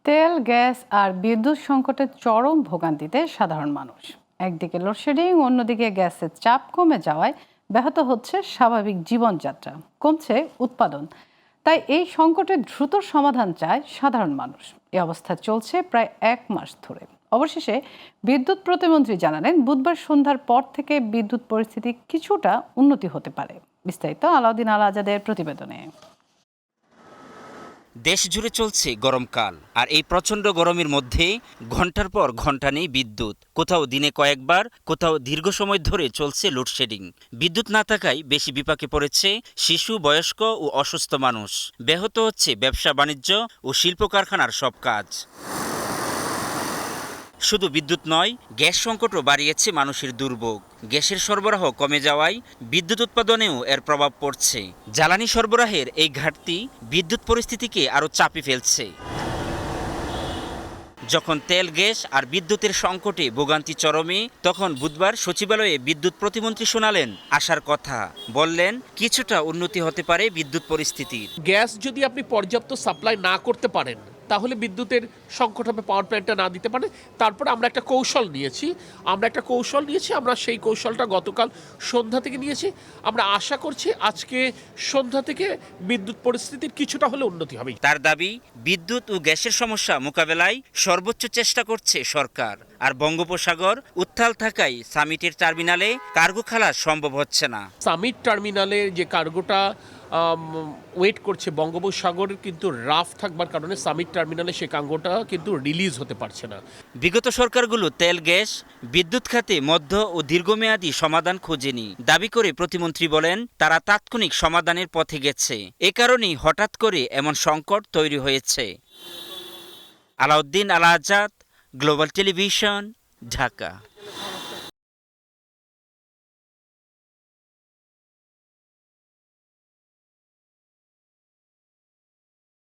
তেল, গ্যাস আর বিদ্যুৎ সংকটের চরম ভোগান্তিতে সাধারণ মানুষ। একদিকে লোডশেডিং, অন্যদিকে গ্যাসের চাপ কমে যাওয়ায় ব্যাহত হচ্ছে স্বাভাবিক জীবনযাত্রা, কমছে উৎপাদন। তাই এই সংকটের দ্রুত সমাধান চায় সাধারণ মানুষ। এই অবস্থা চলছে প্রায় 1 মাস ধরে। অবশেষে বিদ্যুৎ প্রতিমন্ত্রী জানালেন, বুধবার সন্ধ্যার পর থেকে বিদ্যুৎ পরিস্থিতি কিছুটা উন্নতি হতে পারে। বিস্তারিত আলাউদ্দিন আল আজাদের প্রতিবেদনে। দেশ জুড়ে চলছে গরমকাল, আর এই প্রচণ্ড গরমের মধ্যে ঘন্টার পর ঘন্টা নেই বিদ্যুৎ। কোথাও দিনে কয়েকবার, কোথাও দীর্ঘ সময় ধরে চলছে লোডশেডিং। বিদ্যুৎ না থাকায় বেশি বিপাকে পড়েছে শিশু, বয়স্ক ও অসুস্থ মানুষ। ব্যাহত হচ্ছে ব্যবসা বাণিজ্য ও শিল্প কারখানার সব কাজ। শুধু বিদ্যুৎ নয়, গ্যাস সংকটও বাড়িয়েছে মানুষের দুর্ভোগ। গ্যাসের সরবরাহ কমে যাওয়ায় বিদ্যুৎ উৎপাদনেও এর প্রভাব পড়ছে। জ্বালানি সরবরাহের এই ঘাটতি বিদ্যুৎ পরিস্থিতিকে আরও চাপে ফেলছে। যখন তেল, গ্যাস আর বিদ্যুতের সংকটে ভোগান্তি চরমে, তখন বুধবার সচিবালয়ে বিদ্যুৎ প্রতিমন্ত্রী শোনালেন আশার কথা। বললেন, কিছুটা উন্নতি হতে পারে বিদ্যুৎ পরিস্থিতির। গ্যাস যদি আপনি পর্যাপ্ত সাপ্লাই না করতে পারেন, তাহলে বিদ্যুতের সংকট হবে, পাওয়ার প্ল্যান্টটা না দিতে পারে। তারপরে আমরা একটা কৌশল নিয়েছি, আমরা সেই কৌশলটা গতকাল সন্ধ্যা থেকে নিয়েছি। আমরা আশা করছি আজকে সন্ধ্যা থেকে বিদ্যুৎ পরিস্থিতির কিছুটা হলে উন্নতি হবে। তার দাবি, বিদ্যুৎ ও গ্যাসের সমস্যা মোকাবেলায় সর্বোচ্চ চেষ্টা করছে সরকার। আর বঙ্গোপসাগর উত্তাল থাকায় সামিটের টার্মিনালে কার্গো খালাস সম্ভব হচ্ছে না। সামিট টার্মিনালে যে কার্গোটা ওয়েট করছে বঙ্গোপসাগর কিন্তু রাফ থাকবার কারণে সামিট টার্মিনালে সে কার্গোটা কিন্তু রিলিজ হতে পারছে না। বিগত সরকারগুলো তেল, গ্যাস, বিদ্যুৎ খাতে মধ্য ও দীর্ঘমেয়াদী সমাধান খোঁজেনি দাবি করে প্রতিমন্ত্রী বলেন, তারা তাৎক্ষণিক সমাধানের পথে গেছে। এ কারণেই হঠাৎ করে এমন সংকট তৈরি হয়েছে। আলাউদ্দিন আল আজাদ, গ্লোবাল টেলিভিশন, ঢাকা।